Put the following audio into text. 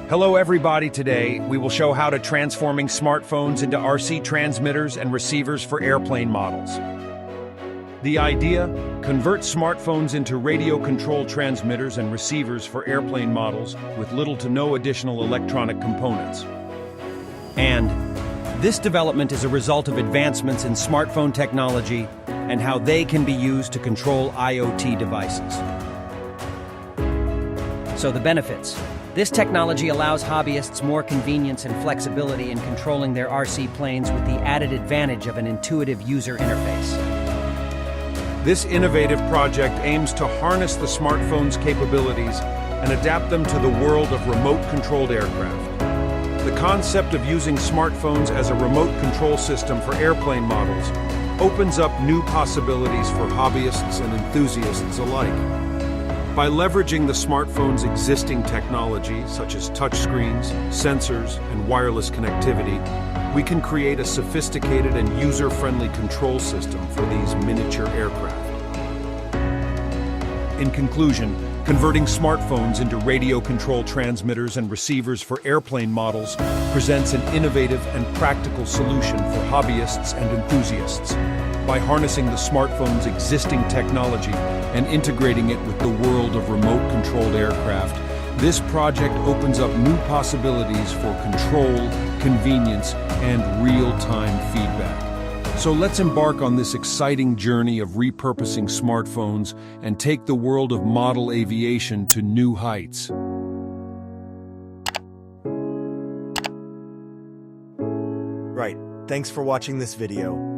Hello everybody, today we will show how to transforming smartphones into RC transmitters and receivers for airplane models. The idea: convert smartphones into radio control transmitters and receivers for airplane models with little to no additional electronic components. And this development is a result of advancements in smartphone technology and how they can be used to control IoT devices. So the benefits. This technology allows hobbyists more convenience and flexibility in controlling their RC planes with the added advantage of an intuitive user interface. This innovative project aims to harness the smartphone's capabilities and adapt them to the world of remote-controlled aircraft. The concept of using smartphones as a remote control system for airplane models opens up new possibilities for hobbyists and enthusiasts alike. By leveraging the smartphone's existing technology, such as touchscreens, sensors, and wireless connectivity, we can create a sophisticated and user-friendly control system for these miniature aircraft. In conclusion, converting smartphones into radio-controlled transmitters and receivers for airplane models presents an innovative and practical solution for hobbyists and enthusiasts. By harnessing the smartphone's existing technology and integrating it with the world of remote-controlled aircraft, this project opens up new possibilities for control, convenience, and real-time feedback. So let's embark on this exciting journey of repurposing smartphones and take the world of model aviation to new heights. Right. Thanks for watching this video.